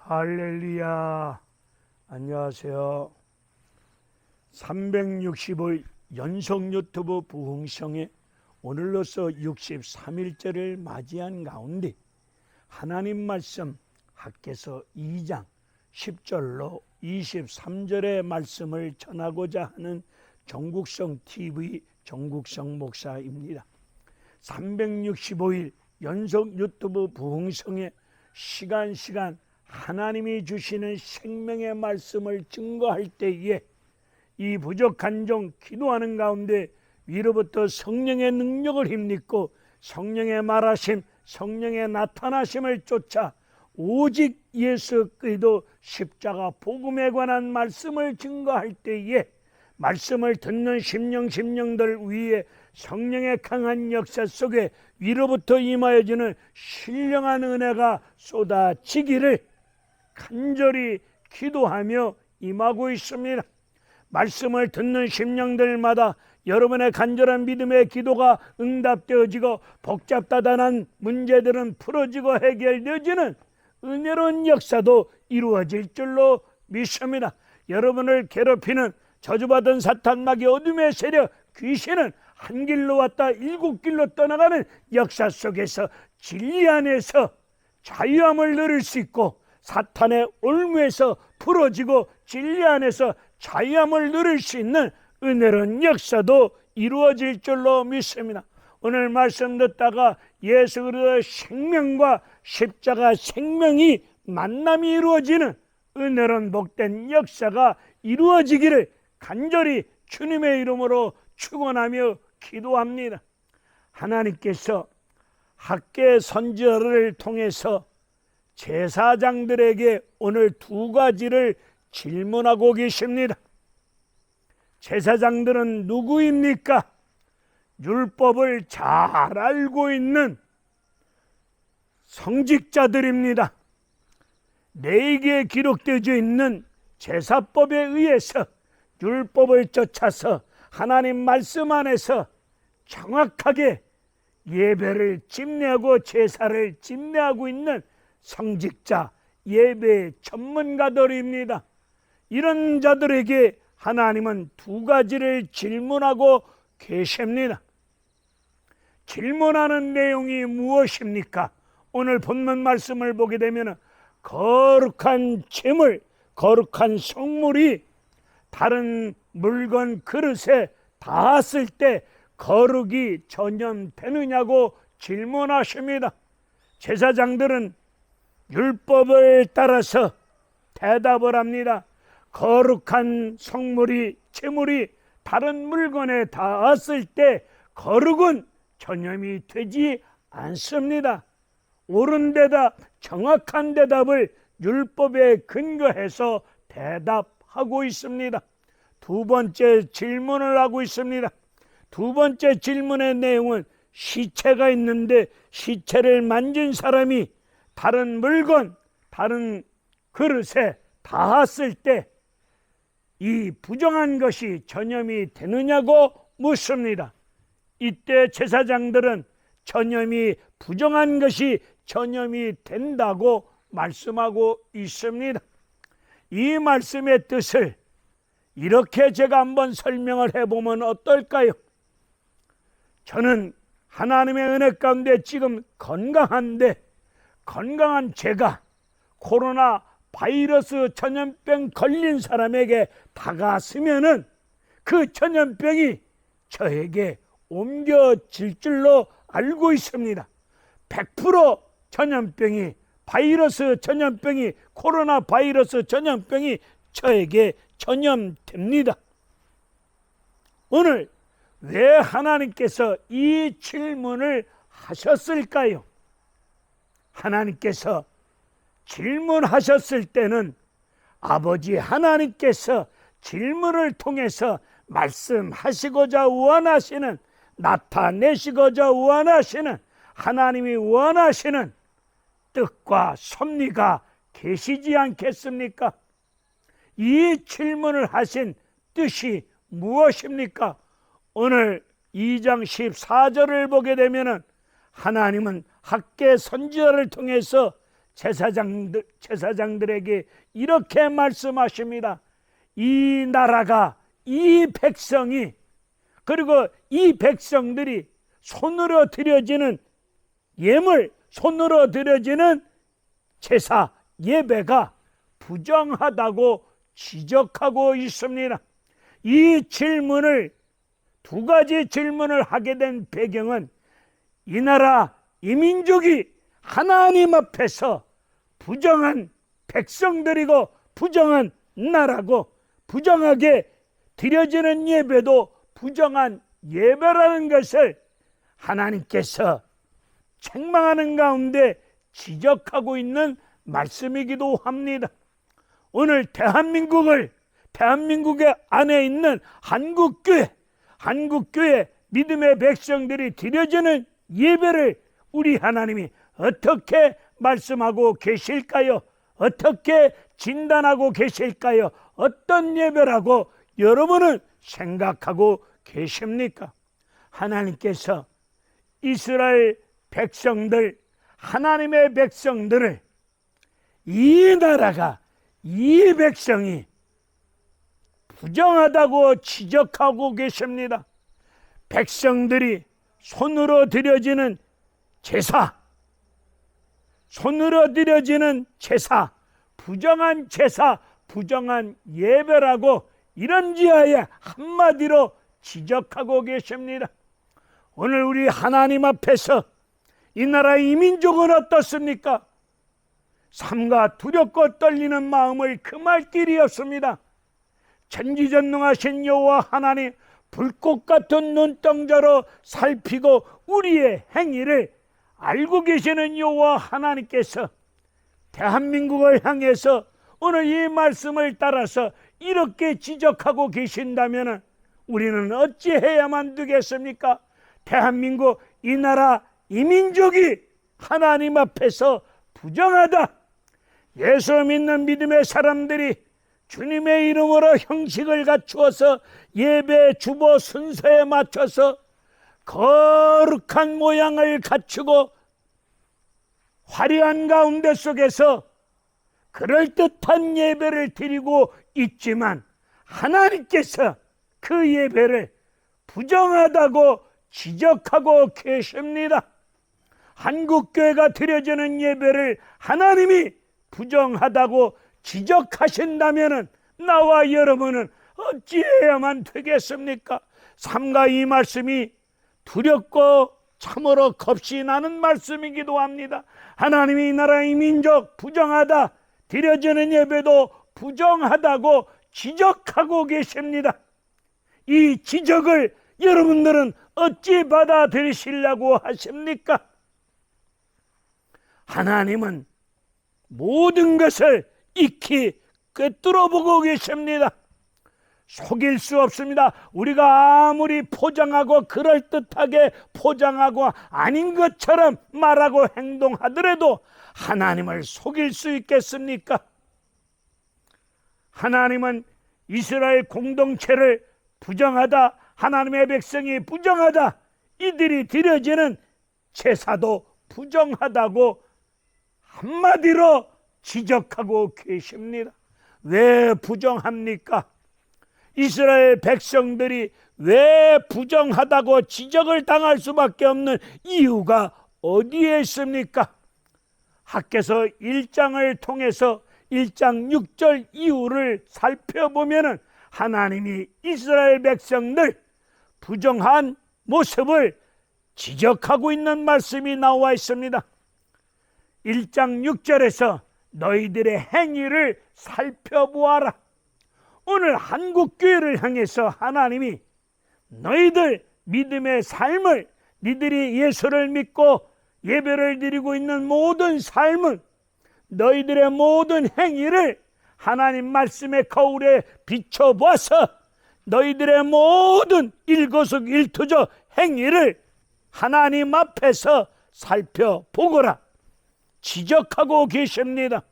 할렐루야. 안녕하세요. 365일 연속 유튜브 부흥성에 오늘로서 63일째를 맞이한 가운데 하나님 말씀 학개서 2장 10절로 23절의 말씀을 전하고자 하는 정국성 TV 정국성 목사입니다. 365일 연속 유튜브 부흥성에 시간 하나님이 주시는 생명의 말씀을 증거할 때에 이 부족한 종 기도하는 가운데 위로부터 성령의 능력을 힘입고 성령의 말하심, 성령의 나타나심을 쫓아 오직 예수 그리스도 십자가 복음에 관한 말씀을 증거할 때에 말씀을 듣는 심령들 위에 성령의 강한 역사 속에 위로부터 임하여지는 신령한 은혜가 쏟아지기를 간절히 기도하며 임하고 있습니다. 말씀을 듣는 심령들마다 여러분의 간절한 믿음의 기도가 응답되어지고 복잡다단한 문제들은 풀어지고 해결되어지는 은혜로운 역사도 이루어질 줄로 믿습니다. 여러분을 괴롭히는 저주받은 사탄 마귀 어둠의 세력 귀신은 한 길로 왔다 7길로 떠나가는 역사 속에서 진리 안에서 자유함을 누릴 수 있고 사탄의 올무에서 풀어지고 진리 안에서 자유함을 누릴 수 있는 은혜로운 역사도 이루어질 줄로 믿습니다. 오늘 말씀 듣다가 예수 그리스도의 생명과 십자가 생명이 만남이 이루어지는 은혜로운 복된 역사가 이루어지기를 간절히 주님의 이름으로 축원하며 기도합니다. 하나님께서 학개 선지자를 통해서 제사장들에게 오늘 2가지를 질문하고 계십니다. 제사장들은 누구입니까? 율법을 잘 알고 있는 성직자들입니다. 레위기에 기록되어 있는 제사법에 의해서 율법을 쫓아서 하나님 말씀 안에서 정확하게 예배를 집례하고 제사를 집례하고 있는 성직자, 예배 전문가들입니다. 이런 자들에게 하나님은 2가지를 질문하고 계십니다. 질문하는 내용이 무엇입니까? 오늘 본문 말씀을 보게 되면 거룩한 재물, 거룩한 성물이 다른 물건 그릇에 닿았을 때 거룩이 전염되느냐고 질문하십니다. 제사장들은 율법을 따라서 대답을 합니다. 거룩한 성물이, 재물이 다른 물건에 닿았을 때 거룩은 전염이 되지 않습니다. 옳은 대답, 정확한 대답을 율법에 근거해서 대답하고 있습니다. 2번째 질문을 하고 있습니다. 2번째 질문의 내용은 시체가 있는데 시체를 만진 사람이 다른 물건, 다른 그릇에 닿았을 때 이 부정한 것이 전염이 되느냐고 묻습니다. 이때 제사장들은 전염이 부정한 것이 전염이 된다고 말씀하고 있습니다. 이 말씀의 뜻을 이렇게 제가 한번 설명을 해보면 어떨까요? 저는 하나님의 은혜 가운데 지금 건강한데 건강한 제가 코로나 바이러스 전염병 걸린 사람에게 다가서면은 그 전염병이 저에게 옮겨질 줄로 알고 있습니다. 100% 전염병이 바이러스 전염병이 코로나 바이러스 전염병이 저에게 전염됩니다. 오늘 왜 하나님께서 이 질문을 하셨을까요? 하나님께서 질문하셨을 때는 아버지 하나님께서 질문을 통해서 말씀하시고자 원하시는, 나타내시고자 원하시는, 하나님이 원하시는 뜻과 섭리가 계시지 않겠습니까? 이 질문을 하신 뜻이 무엇입니까? 오늘 2장 14절을 보게 되면 하나님은 학개 선지자를 통해서 제사장들에게 이렇게 말씀하십니다. 이 나라가, 이 백성이, 그리고 이 백성들이 손으로 드려지는 예물, 손으로 드려지는 제사, 예배가 부정하다고 지적하고 있습니다. 이 질문을, 두 가지 질문을 하게 된 배경은 이 나라, 이 민족이 하나님 앞에서 부정한 백성들이고 부정한 나라고, 부정하게 드려지는 예배도 부정한 예배라는 것을 하나님께서 책망하는 가운데 지적하고 있는 말씀이기도 합니다. 오늘 대한민국에 안에 있는 한국교회 믿음의 백성들이 드려지는 예배를 우리 하나님이 어떻게 말씀하고 계실까요? 어떻게 진단하고 계실까요? 어떤 예배라고 여러분은 생각하고 계십니까? 하나님께서 이스라엘 백성들, 하나님의 백성들을, 이 나라가, 이 백성이 부정하다고 지적하고 계십니다. 백성들이 손으로 드려지는 제사, 부정한 제사, 부정한 예배라고 이런지하에 한마디로 지적하고 계십니다. 오늘 우리 하나님 앞에서 이 나라 이 민족은 어떻습니까? 삼가 두렵고 떨리는 마음을 금할 길이 없습니다. 전지전능하신 여호와 하나님, 불꽃 같은 눈동자로 살피고 우리의 행위를 알고 계시는 여호와 하나님께서 대한민국을 향해서 오늘 이 말씀을 따라서 이렇게 지적하고 계신다면 우리는 어찌해야만 되겠습니까? 대한민국, 이 나라, 이 민족이 하나님 앞에서 부정하다. 예수 믿는 믿음의 사람들이 주님의 이름으로 형식을 갖추어서 예배 주보 순서에 맞춰서 거룩한 모양을 갖추고 화려한 가운데 속에서 그럴듯한 예배를 드리고 있지만 하나님께서 그 예배를 부정하다고 지적하고 계십니다. 한국교회가 드려지는 예배를 하나님이 부정하다고 지적하신다면 나와 여러분은 어찌해야만 되겠습니까? 삼가 이 말씀이 두렵고 참으로 겁이 나는 말씀이기도 합니다. 하나님이 이 나라 이 민족 부정하다, 드려지는 예배도 부정하다고 지적하고 계십니다. 이 지적을 여러분들은 어찌 받아들이시려고 하십니까? 하나님은 모든 것을 익히 꿰뚫어 보고 계십니다. 속일 수 없습니다. 우리가 아무리 포장하고 그럴듯하게 포장하고 아닌 것처럼 말하고 행동하더라도 하나님을 속일 수 있겠습니까? 하나님은 이스라엘 공동체를 부정하다, 하나님의 백성이 부정하다, 이들이 드려지는 제사도 부정하다고 한마디로 지적하고 계십니다. 왜 부정합니까? 이스라엘 백성들이 왜 부정하다고 지적을 당할 수밖에 없는 이유가 어디에 있습니까? 학개서 1장을 통해서 1장 6절 이유를 살펴보면 하나님이 이스라엘 백성들 부정한 모습을 지적하고 있는 말씀이 나와 있습니다. 1장 6절에서 너희들의 행위를 살펴보아라. 오늘 한국교회를 향해서 하나님이 너희들 믿음의 삶을, 니들이 예수를 믿고 예배를 드리고 있는 모든 삶은, 너희들의 모든 행위를 하나님 말씀의 거울에 비춰보아서 너희들의 모든 일거수일투족 행위를 하나님 앞에서 살펴보거라 지적하고 계십니다.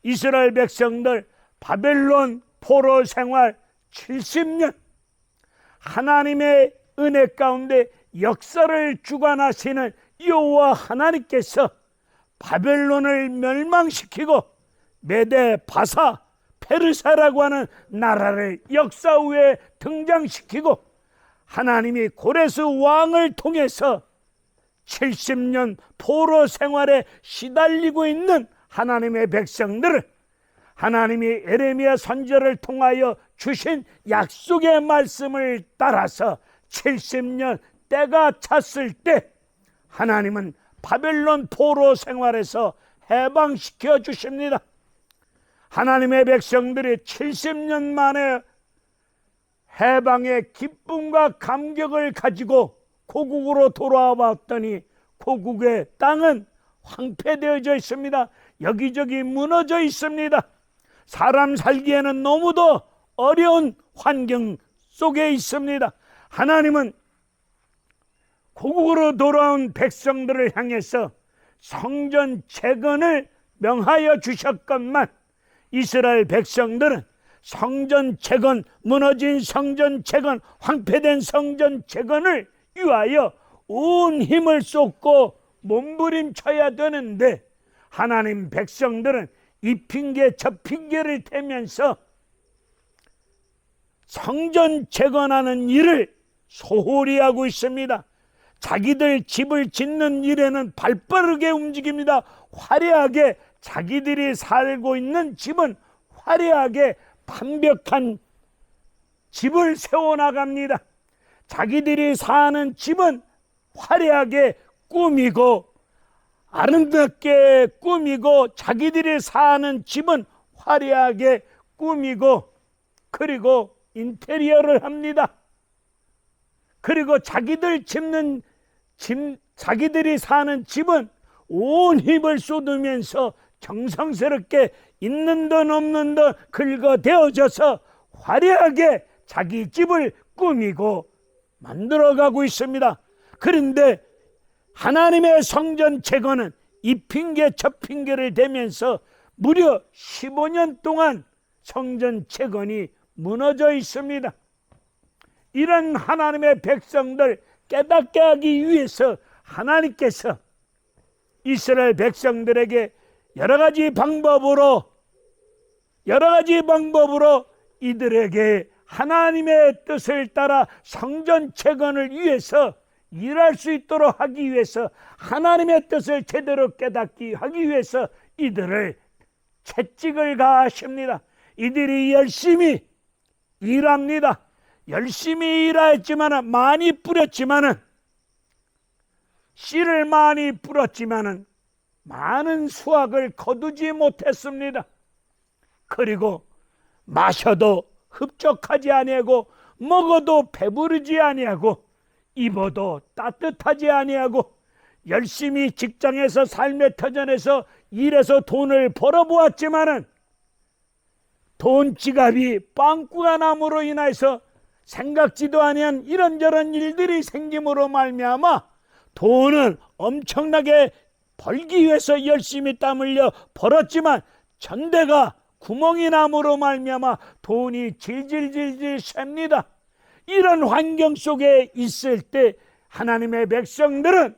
이스라엘 백성들 바벨론 포로 생활 70년, 하나님의 은혜 가운데 역사를 주관하시는 여호와 하나님께서 바벨론을 멸망시키고 메데, 바사, 페르사라고 하는 나라를 역사 후에 등장시키고 하나님이 고레스 왕을 통해서 70년 포로 생활에 시달리고 있는 하나님의 백성들을 하나님이 에레미야 선지자를 통하여 주신 약속의 말씀을 따라서 70년 때가 찼을 때 하나님은 바벨론 포로 생활에서 해방시켜 주십니다. 하나님의 백성들이 70년 만에 해방의 기쁨과 감격을 가지고 고국으로 돌아와 봤더니 고국의 땅은 황폐되어져 있습니다. 여기저기 무너져 있습니다. 사람 살기에는 너무도 어려운 환경 속에 있습니다. 하나님은 고국으로 돌아온 백성들을 향해서 성전 재건을 명하여 주셨건만 이스라엘 백성들은 성전 재건, 무너진 성전 재건, 황폐된 성전 재건을 위하여 온 힘을 쏟고 몸부림쳐야 되는데 하나님 백성들은 이 핑계 저 핑계를 대면서 성전 재건하는 일을 소홀히 하고 있습니다. 자기들 집을 짓는 일에는 발빠르게 움직입니다. 화려하게 자기들이 살고 있는 집은 화려하게 완벽한 집을 세워나갑니다. 자기들이 사는 집은 화려하게 꾸미고 아름답게 꾸미고 자기들이 사는 집은 화려하게 꾸미고 그리고 인테리어를 합니다. 그리고 자기들이 사는 집은 온 힘을 쏟으면서 정성스럽게 있는 돈 없는 돈 긁어대어져서 화려하게 자기 집을 꾸미고 만들어가고 있습니다. 그런데 하나님의 성전 재건은 이 핑계 저 핑계를 대면서 무려 15년 동안 성전 재건이 무너져 있습니다. 이런 하나님의 백성들 깨닫게 하기 위해서 하나님께서 이스라엘 백성들에게 여러 가지 방법으로 이들에게 하나님의 뜻을 따라 성전 재건을 위해서 일할 수 있도록 하기 위해서 하나님의 뜻을 제대로 깨닫기 하기 위해서 이들을 채찍을 가하십니다. 이들이 열심히 일합니다. 열심히 일하였지만 많이 뿌렸지만은 씨를 많이 뿌렸지만은 많은 수확을 거두지 못했습니다. 그리고 마셔도 흡족하지 아니하고 먹어도 배부르지 아니하고 입어도 따뜻하지 아니하고 열심히 직장에서 삶의 터전에서 일해서 돈을 벌어보았지만은 돈 지갑이 빵꾸가 남으로 인해서 생각지도 아니한 이런저런 일들이 생김으로 말미암아 돈은 엄청나게 벌기 위해서 열심히 땀 흘려 벌었지만 전대가 구멍이 남으로 말미암아 돈이 질질질질 셉니다. 이런 환경 속에 있을 때 하나님의 백성들은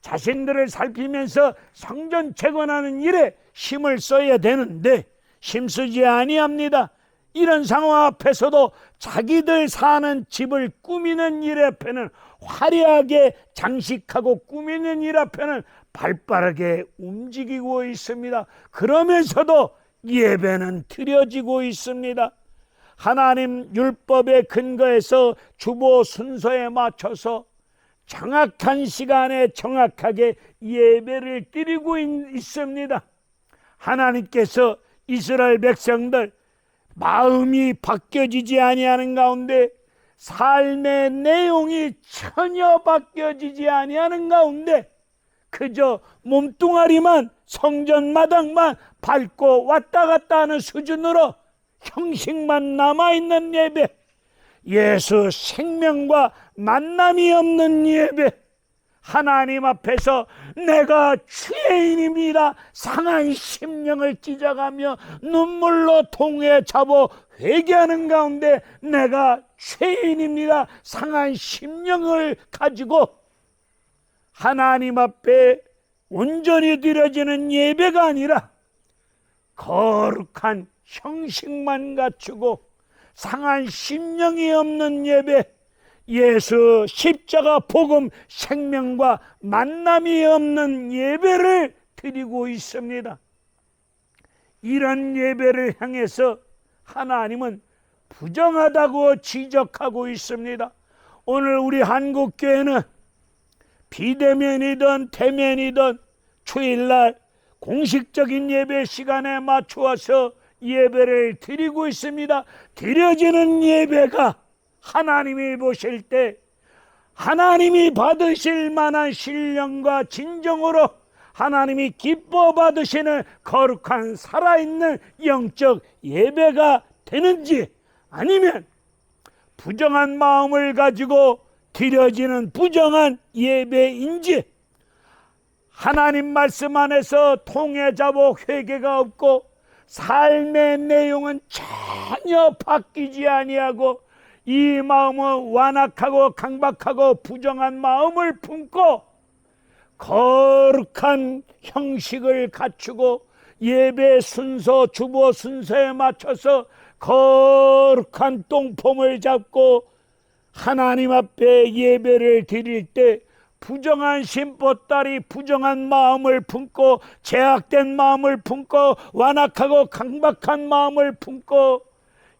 자신들을 살피면서 성전 재건하는 일에 힘을 써야 되는데 힘쓰지 아니합니다. 이런 상황 앞에서도 자기들 사는 집을 꾸미는 일 앞에는 화려하게 장식하고 꾸미는 일 앞에는 발빠르게 움직이고 있습니다. 그러면서도 예배는 드려지고 있습니다. 하나님 율법의 근거에서 주보 순서에 맞춰서 정확한 시간에 정확하게 예배를 드리고 있습니다. 하나님께서 이스라엘 백성들 마음이 바뀌어지지 아니하는 가운데 삶의 내용이 전혀 바뀌어지지 아니하는 가운데 그저 몸뚱아리만 성전마당만 밟고 왔다 갔다 하는 수준으로 형식만 남아있는 예배, 예수 생명과 만남이 없는 예배, 하나님 앞에서 내가 죄인입니다 상한 심령을 찢어가며 눈물로 통에 잡아 회개하는 가운데 내가 죄인입니다 상한 심령을 가지고 하나님 앞에 온전히 드려지는 예배가 아니라 거룩한 형식만 갖추고 상한 심령이 없는 예배, 예수 십자가 복음 생명과 만남이 없는 예배를 드리고 있습니다. 이런 예배를 향해서 하나님은 부정하다고 지적하고 있습니다. 오늘 우리 한국교회는 비대면이든 대면이든 주일날 공식적인 예배 시간에 맞추어서 예배를 드리고 있습니다. 드려지는 예배가 하나님이 보실 때 하나님이 받으실 만한 신령과 진정으로 하나님이 기뻐 받으시는 거룩한 살아있는 영적 예배가 되는지, 아니면 부정한 마음을 가지고 드려지는 부정한 예배인지, 하나님 말씀 안에서 통회자복 회개가 없고 삶의 내용은 전혀 바뀌지 아니하고 이 마음은 완악하고 강박하고 부정한 마음을 품고 거룩한 형식을 갖추고 예배 순서, 주보 순서에 맞춰서 거룩한 똥폼을 잡고 하나님 앞에 예배를 드릴 때 부정한 신보따리, 부정한 마음을 품고 제약된 마음을 품고 완악하고 강박한 마음을 품고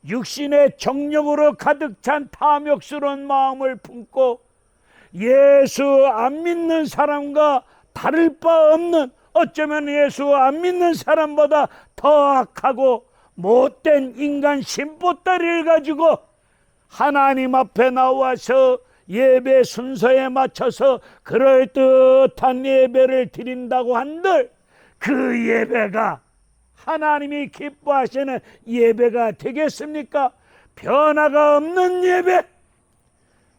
육신의 정욕으로 가득 찬 탐욕스러운 마음을 품고 예수 안 믿는 사람과 다를 바 없는, 어쩌면 예수 안 믿는 사람보다 더 악하고 못된 인간 신보따리를 가지고 하나님 앞에 나와서 예배 순서에 맞춰서 그럴듯한 예배를 드린다고 한들 그 예배가 하나님이 기뻐하시는 예배가 되겠습니까? 변화가 없는 예배,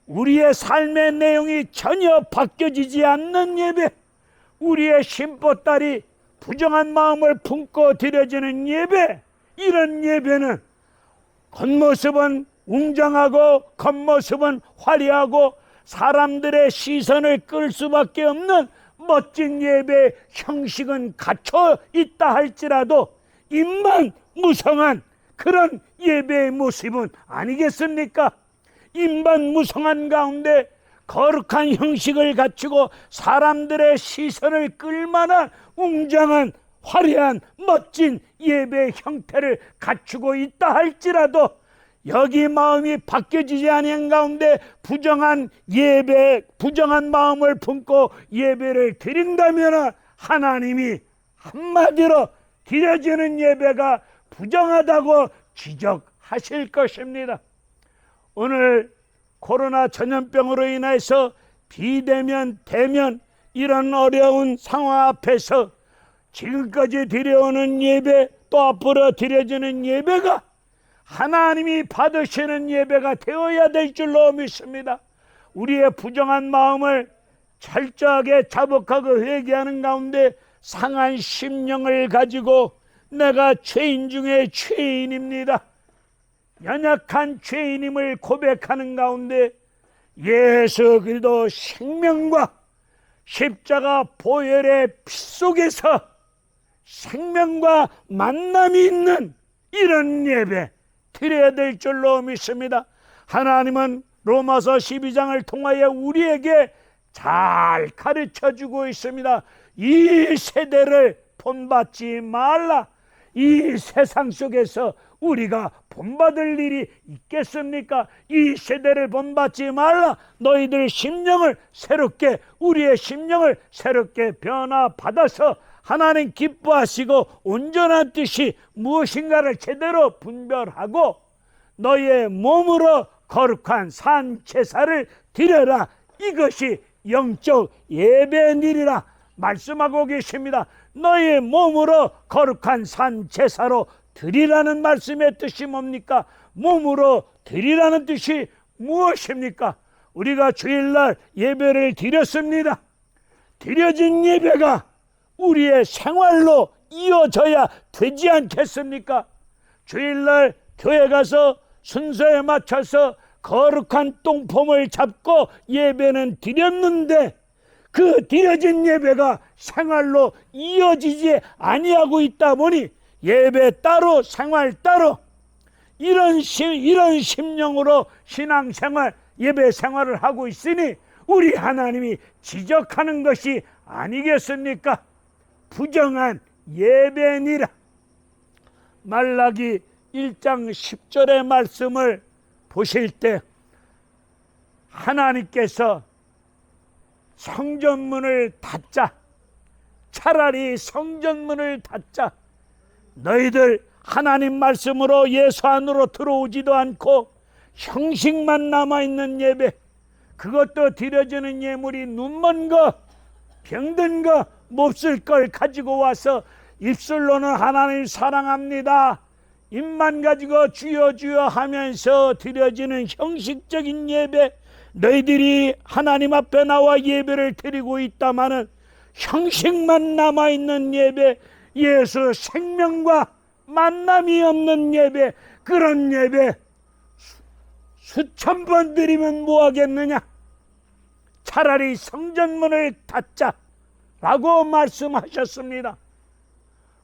우리의 삶의 내용이 전혀 바뀌어지지 않는 예배, 우리의 신보따리 부정한 마음을 품고 드려지는 예배, 이런 예배는 겉모습은 웅장하고 겉모습은 화려하고 사람들의 시선을 끌 수밖에 없는 멋진 예배 형식은 갖춰 있다 할지라도 입만 무성한 그런 예배의 모습은 아니겠습니까? 입만 무성한 가운데 거룩한 형식을 갖추고 사람들의 시선을 끌만한 웅장한 화려한 멋진 예배 형태를 갖추고 있다 할지라도 여기 마음이 바뀌어지지 않은 가운데 부정한 예배, 부정한 마음을 품고 예배를 드린다면 하나님이 한마디로 드려지는 예배가 부정하다고 지적하실 것입니다. 오늘 코로나 전염병으로 인해서 비대면, 대면 이런 어려운 상황 앞에서 지금까지 드려오는 예배, 또 앞으로 드려지는 예배가 하나님이 받으시는 예배가 되어야 될 줄로 믿습니다. 우리의 부정한 마음을 철저하게 자복하고 회개하는 가운데 상한 심령을 가지고 내가 죄인 중에 죄인입니다, 연약한 죄인임을 고백하는 가운데 예수 그리스도 생명과 십자가 보혈의 피 속에서 생명과 만남이 있는 이런 예배 드려야 될 줄로 믿습니다. 하나님은 로마서 12장을 통하여 우리에게 잘 가르쳐주고 있습니다. 이 세대를 본받지 말라. 이 세상 속에서 우리가 본받을 일이 있겠습니까? 이 세대를 본받지 말라. 너희들 심령을 새롭게, 우리의 심령을 새롭게 변화받아서 하나님 기뻐하시고 온전한 뜻이 무엇인가를 제대로 분별하고 너희의 몸으로 거룩한 산 제사를 드려라. 이것이 영적 예배니라 말씀하고 계십니다. 너희의 몸으로 거룩한 산 제사로 드리라는 말씀의 뜻이 뭡니까? 몸으로 드리라는 뜻이 무엇입니까? 우리가 주일날 예배를 드렸습니다. 드려진 예배가 우리의 생활로 이어져야 되지 않겠습니까? 주일날 교회 가서 순서에 맞춰서 거룩한 똥폼을 잡고 예배는 드렸는데 그 드려진 예배가 생활로 이어지지 아니하고 있다 보니 예배 따로 생활 따로 이런 심령으로 신앙생활 예배 생활을 하고 있으니 우리 하나님이 지적하는 것이 아니겠습니까? 부정한 예배니라. 말라기 1장 10절의 말씀을 보실 때 하나님께서 성전문을 닫자, 차라리 성전문을 닫자. 너희들 하나님 말씀으로 예수 안으로 들어오지도 않고 형식만 남아있는 예배, 그것도 드려지는 예물이 눈먼 거, 병든 거, 몹쓸 걸 가지고 와서 입술로는 하나님 사랑합니다, 입만 가지고 주여 주여 하면서 드려지는 형식적인 예배, 너희들이 하나님 앞에 나와 예배를 드리고 있다마는 형식만 남아있는 예배, 예수 생명과 만남이 없는 예배, 그런 예배 수천 번 드리면 뭐하겠느냐? 차라리 성전문을 닫자 라고 말씀하셨습니다.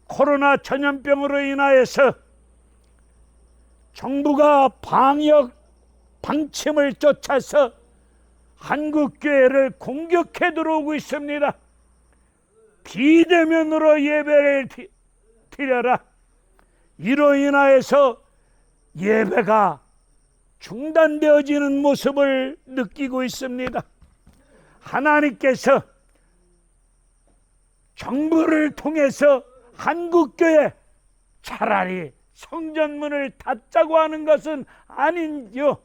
코로나 전염병으로 인하여서 정부가 방역 방침을 쫓아서 한국교회를 공격해 들어오고 있습니다. 비대면으로 예배를 드려라. 이로 인하여서 예배가 중단되어지는 모습을 느끼고 있습니다. 하나님께서 정부를 통해서 한국교회 차라리 성전문을 닫자고 하는 것은 아닌지요.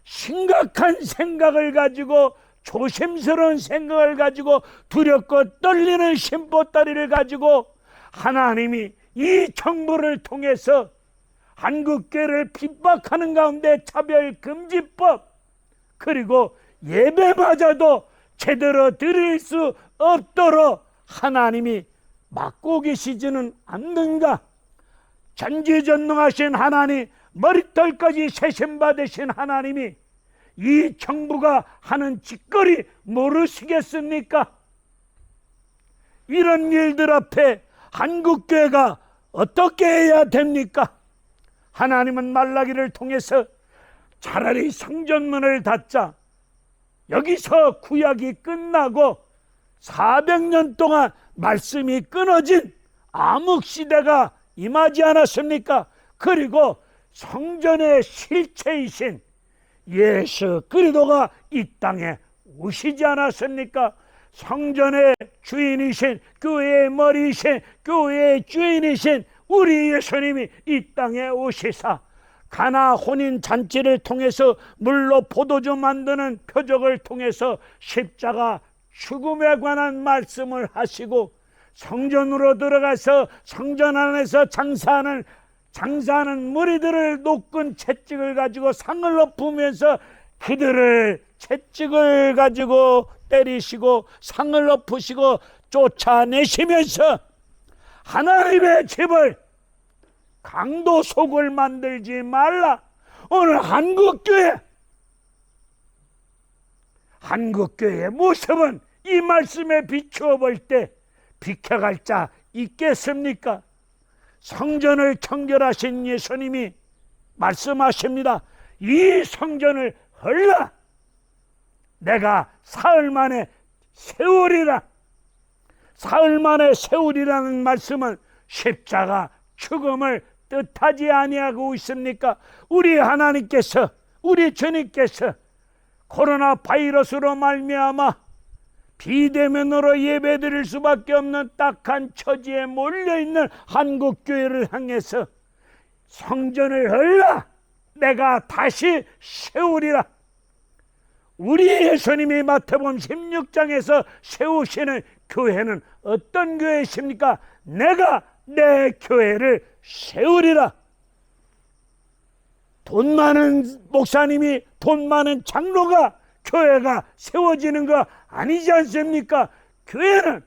심각한 생각을 가지고, 조심스러운 생각을 가지고, 두렵고 떨리는 심보다리를 가지고 하나님이 이 정부를 통해서 한국교회를 핍박하는 가운데 차별금지법, 그리고 예배마저도 제대로 드릴 수 없도록 하나님이 막고 계시지는 않는가? 전지전능하신 하나님, 머리털까지 세심받으신 하나님이 이 정부가 하는 짓거리 모르시겠습니까? 이런 일들 앞에 한국교회가 어떻게 해야 됩니까? 하나님은 말라기를 통해서 차라리 성전문을 닫자. 여기서 구약이 끝나고 400년 동안 말씀이 끊어진 암흑시대가 임하지 않았습니까? 그리고 성전의 실체이신 예수 그리스도가 이 땅에 오시지 않았습니까? 성전의 주인이신, 교회의 머리이신, 교회의 주인이신 우리 예수님이 이 땅에 오시사 가나 혼인 잔치를 통해서 물로 포도주 만드는 표적을 통해서 십자가 죽음에 관한 말씀을 하시고, 성전으로 들어가서 성전 안에서 장사하는 무리들을 높은 채찍을 가지고 상을 높으면서 그들을 채찍을 가지고 때리시고 상을 높으시고 쫓아내시면서 하나님의 집을 강도 속을 만들지 말라. 오늘 한국교회의 모습은 이 말씀에 비추어 볼 때 비켜갈 자 있겠습니까? 성전을 청결하신 예수님이 말씀하십니다. 이 성전을 헐라. 내가 사흘 만에 세우리라. 사흘 만에 세우리라는 말씀은 십자가 죽음을 뜻하지 아니하고 있습니까? 우리 하나님께서, 우리 주님께서 코로나 바이러스로 말미암아 비대면으로 예배드릴 수밖에 없는 딱한 처지에 몰려있는 한국교회를 향해서 성전을 헐라. 내가 다시 세우리라. 우리 예수님이 마태복음 16장에서 세우시는 교회는 어떤 교회이십니까? 내가 내 교회를 세우리라. 돈 많은 목사님이, 돈 많은 장로가 교회가 세워지는 거 아니지 않습니까? 교회는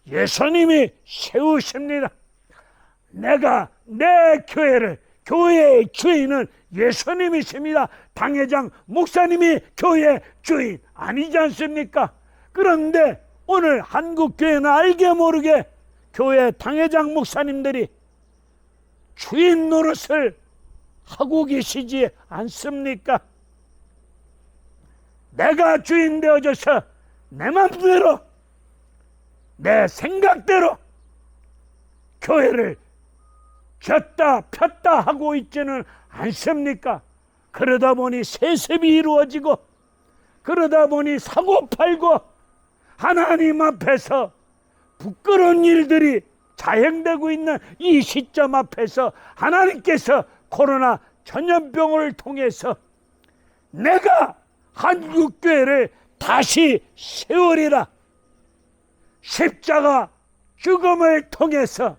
예수님이 세우십니다. 내가 내 교회를, 교회의 주인은 예수님이십니다. 당회장 목사님이 교회의 주인 아니지 않습니까? 그런데 오늘 한국교회는 알게 모르게 교회 당회장 목사님들이 주인 노릇을 하고 계시지 않습니까? 내가 주인 되어져서 내 맘대로 내 생각대로 교회를 쥐었다 폈다 하고 있지는 않습니까? 그러다 보니 세습이 이루어지고 그러다 보니 사고팔고 하나님 앞에서 부끄러운 일들이 자행되고 있는 이 시점 앞에서 하나님께서 코로나 전염병을 통해서 내가 한국교회를 다시 세우리라, 십자가 죽음을 통해서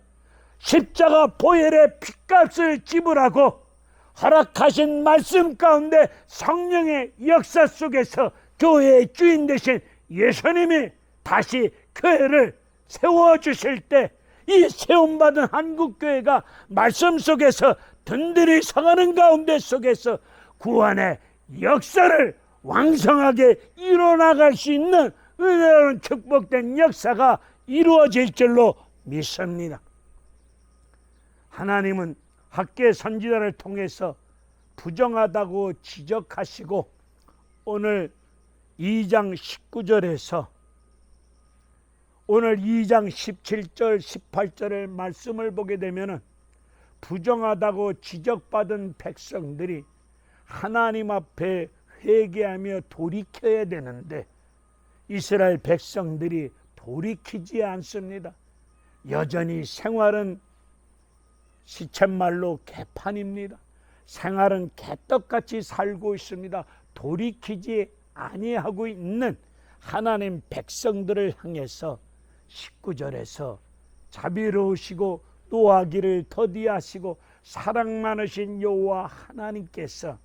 십자가 보혈의 핏값을 지불하고 허락하신 말씀 가운데 성령의 역사 속에서 교회의 주인 되신 예수님이 다시 교회를 세워주실 때 이 세움받은 한국교회가 말씀 속에서 든든히 서가는 가운데 속에서 구원의 역사를 왕성하게 이뤄나갈 수 있는 은혜로운 축복된 역사가 이루어질 줄로 믿습니다. 하나님은 학계 선지자를 통해서 부정하다고 지적하시고 오늘 2장 19절에서 오늘 2장 17절 18절의 말씀을 보게 되면 부정하다고 지적받은 백성들이 하나님 앞에 회개하며 돌이켜야 되는데 이스라엘 백성들이 돌이키지 않습니다. 여전히 생활은 시쳇말로 개판입니다. 생활은 개떡같이 살고 있습니다. 돌이키지 아니하고 있는 하나님 백성들을 향해서 19절에서 자비로우시고 노하기를 더디하시고 사랑 많으신 여호와 하나님께서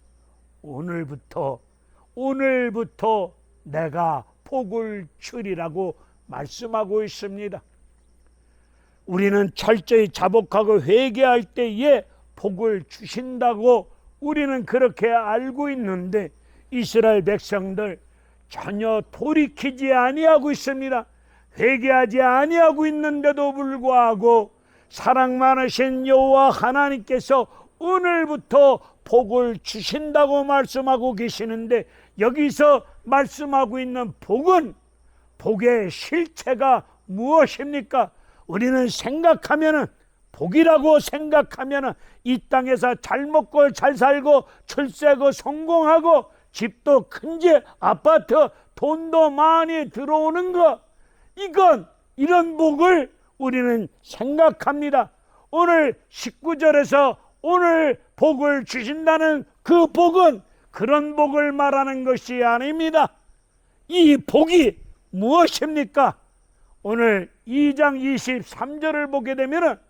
오늘부터 내가 복을 주리라고 말씀하고 있습니다. 우리는 철저히 자복하고 회개할 때에 복을 주신다고 우리는 그렇게 알고 있는데 이스라엘 백성들 전혀 돌이키지 아니하고 있습니다. 회개하지 아니하고 있는데도 불구하고 사랑 많으신 여호와 하나님께서 오늘부터 복을 주신다고 말씀하고 계시는데 여기서 말씀하고 있는 복은 복의 실체가 무엇입니까? 우리는 생각하면은 복이라고 생각하면은 이 땅에서 잘 먹고 잘 살고 출세하고 성공하고 집도 큰지 아파트 돈도 많이 들어오는 것, 이런 복을 우리는 생각합니다. 오늘 19절에서 오늘 복을 주신다는 그 복은 그런 복을 말하는 것이 아닙니다. 이 복이 무엇입니까? 오늘 2장 23절을 보게 되면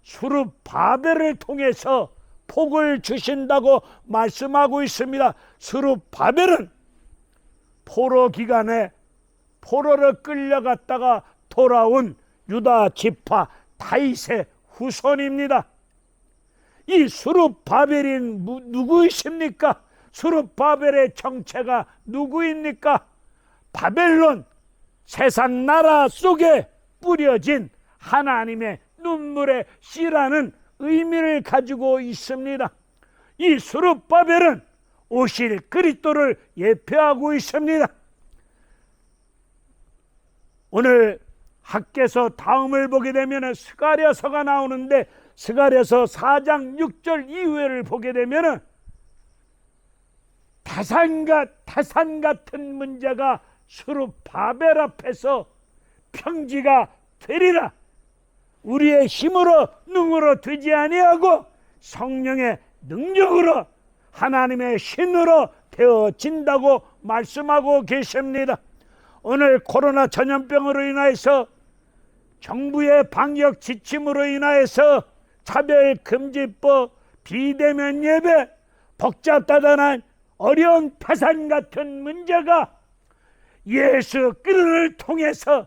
수룹바벨을 통해서 복을 주신다고 말씀하고 있습니다. 수룹바벨은 포로 기간에 포로로 끌려갔다가 돌아온 유다 지파 다윗의 후손입니다. 이 수룹바벨이 누구이십니까? 수룹바벨의 정체가 누구입니까? 바벨론, 세상 나라 속에 뿌려진 하나님의 눈물의 씨라는 의미를 가지고 있습니다. 이 수룹바벨은 오실 그리스도를 예표하고 있습니다. 오늘 학개서 다음을 보게 되면 스가랴서가 나오는데 스가랴서 4장 6절 이후를 보게 되면 태산 같은 문제가 수룹바벨 앞에서 평지가 되리라. 우리의 힘으로 능으로 되지 아니하고 성령의 능력으로 하나님의 신으로 되어진다고 말씀하고 계십니다. 오늘 코로나 전염병으로 인하여서 정부의 방역 지침으로 인하여서 차별금지법, 비대면 예배, 복잡다단한 어려운 태산 같은 문제가 예수 그리스도를 통해서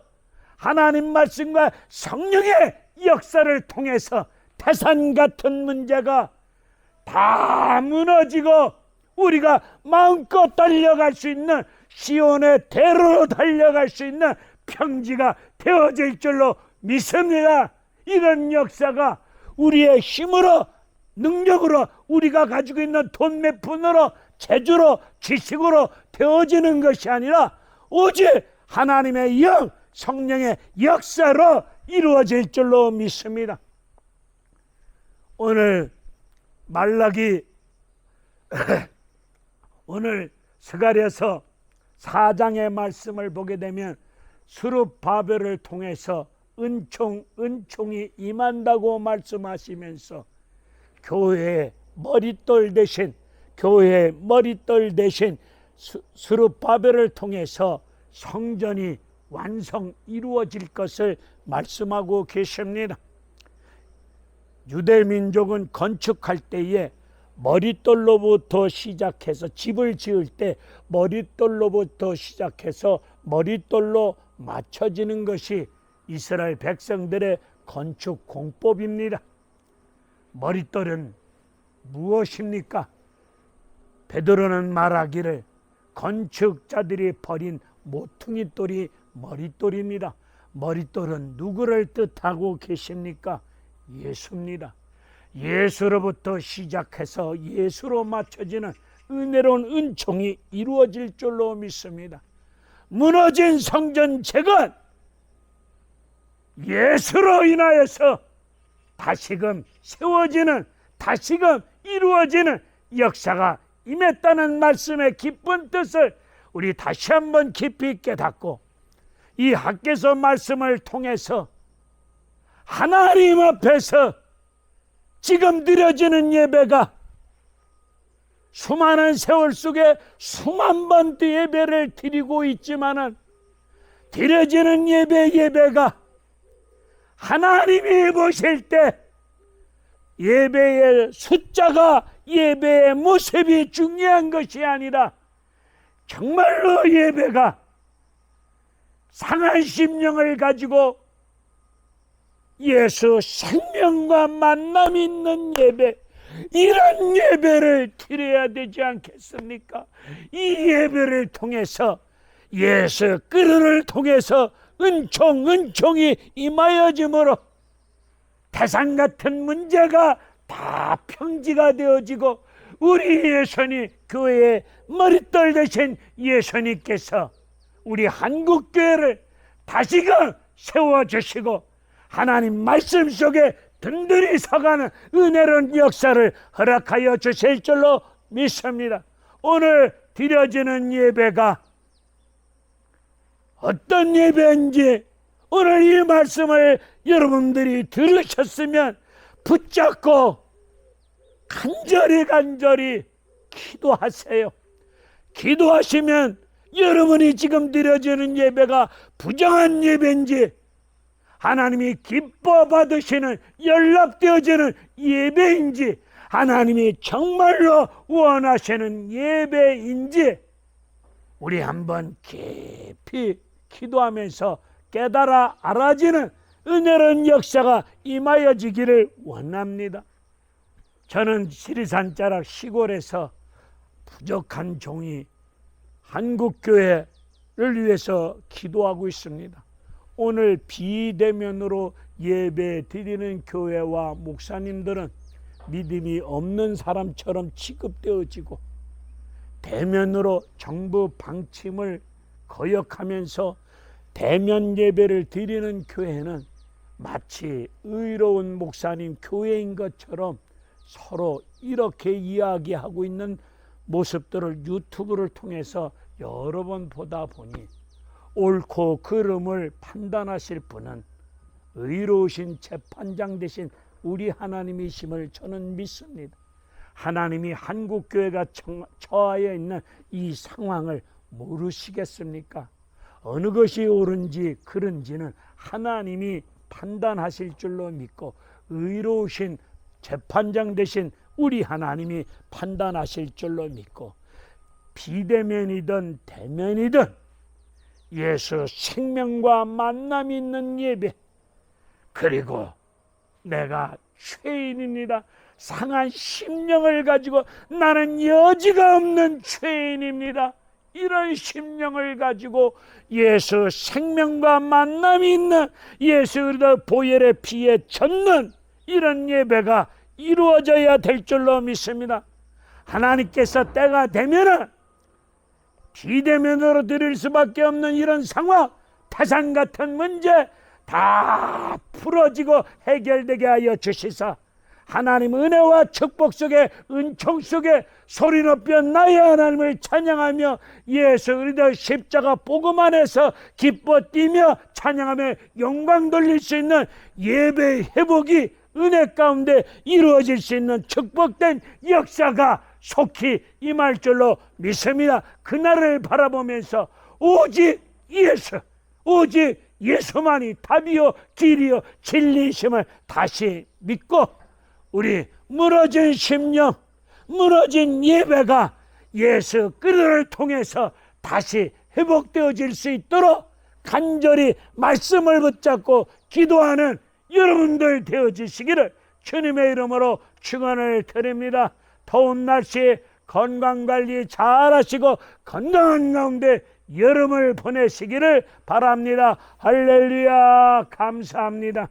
하나님 말씀과 성령의 역사를 통해서 태산 같은 문제가 다 무너지고 우리가 마음껏 달려갈 수 있는 시온의 대로로 달려갈 수 있는 평지가 되어질 줄로 믿습니다. 이런 역사가 우리의 힘으로, 능력으로, 우리가 가지고 있는 돈 몇 푼으로, 재주로, 지식으로 되어지는 것이 아니라 오직 하나님의 영, 성령의 역사로 이루어질 줄로 믿습니다. 오늘 말라기 오늘 스가랴서 4장의 말씀을 보게 되면 스룹바벨을 통해서 은총이 임한다고 말씀하시면서 교회의 머릿돌 대신 스룹바벨을 통해서 성전이 완성 이루어질 것을 말씀하고 계십니다. 유대민족은 건축할 때에 머릿돌로부터 시작해서, 집을 지을 때 머릿돌로부터 시작해서 머릿돌로 맞춰지는 것이 이스라엘 백성들의 건축 공법입니다. 머릿돌은 무엇입니까? 베드로는 말하기를 건축자들이 버린 모퉁이돌이 머릿돌입니다. 머릿돌은 누구를 뜻하고 계십니까? 예수입니다. 예수로부터 시작해서 예수로 맞춰지는 은혜로운 은총이 이루어질 줄로 믿습니다. 무너진 성전책은 예수로 인하여서 다시금 세워지는, 다시금 이루어지는 역사가 임했다는 말씀의 기쁜 뜻을 우리 다시 한번 깊이 깨닫고, 이 학개서 말씀을 통해서 하나님 앞에서 지금 드려지는 예배가 수많은 세월 속에 수만 번 예배를 드리고 있지만은, 드려지는 예배가 하나님이 보실 때 예배의 숫자가, 예배의 모습이 중요한 것이 아니라 정말로 예배가 상한 심령을 가지고 예수 생명과 만남 있는 예배, 이런 예배를 드려야 되지 않겠습니까? 이 예배를 통해서, 예수 그릇을 통해서 은총이 임하여짐으로 태산 같은 문제가 다 평지가 되어지고, 우리 예수님, 교회의 머릿돌 되신 예수님께서 우리 한국교회를 다시금 세워주시고 하나님 말씀 속에 든든히 서가는 은혜로운 역사를 허락하여 주실 줄로 믿습니다. 오늘 드려지는 예배가 어떤 예배인지 오늘 이 말씀을 여러분들이 들으셨으면 붙잡고 간절히 기도하세요. 기도하시면 여러분이 지금 드려지는 예배가 부정한 예배인지, 하나님이 기뻐 받으시는, 연락되어지는 예배인지, 하나님이 정말로 원하시는 예배인지 우리 한번 깊이 기도하면서 깨달아 알아지는 은혜로운 역사가 임하여지기를 원합니다. 저는 지리산 자락 시골에서 부족한 종이 한국교회를 위해서 기도하고 있습니다. 오늘 비대면으로 예배 드리는 교회와 목사님들은 믿음이 없는 사람처럼 취급되어지고, 대면으로 정부 방침을 거역하면서 대면 예배를 드리는 교회는 마치 의로운 목사님 교회인 것처럼 서로 이렇게 이야기하고 있는 모습들을 유튜브를 통해서 여러 번 보다 보니, 옳고 그름을 판단하실 분은 의로우신 재판장 되신 우리 하나님이심을 저는 믿습니다. 하나님이 한국교회가 처하여 있는 이 상황을 모르시겠습니까? 어느 것이 옳은지 그른지는 하나님이 판단하실 줄로 믿고, 의로우신 재판장 되신 우리 하나님이 판단하실 줄로 믿고, 비대면이든 대면이든 예수 생명과 만남이 있는 예배, 그리고 내가 죄인입니다, 상한 심령을 가지고 나는 여지가 없는 죄인입니다. 이런 심령을 가지고 예수 생명과 만남이 있는 예수 그리스도 보혈의 피에 젖는 이런 예배가 이루어져야 될 줄로 믿습니다. 하나님께서 때가 되면은 비대면으로 드릴 수밖에 없는 이런 상황, 태산 같은 문제 다 풀어지고 해결되게 하여 주시사 하나님 은혜와 축복 속에 은총 속에 소리 높여 나의 하나님을 찬양하며 예수 그리스도 십자가 복음 안에서 기뻐 뛰며 찬양하며 영광 돌릴 수 있는 예배 회복이 은혜 가운데 이루어질 수 있는 축복된 역사가 속히 임할 줄로 믿습니다. 그날을 바라보면서 오직 예수, 오직 예수만이 답이요 길이요 진리심을 다시 믿고 우리 무너진 심령, 무너진 예배가 예수 그리스도를 통해서 다시 회복되어질 수 있도록 간절히 말씀을 붙잡고 기도하는 여러분들 되어지시기를 주님의 이름으로 축원을 드립니다. 더운 날씨에 건강관리 잘하시고 건강한 가운데 여름을 보내시기를 바랍니다. 할렐루야, 감사합니다.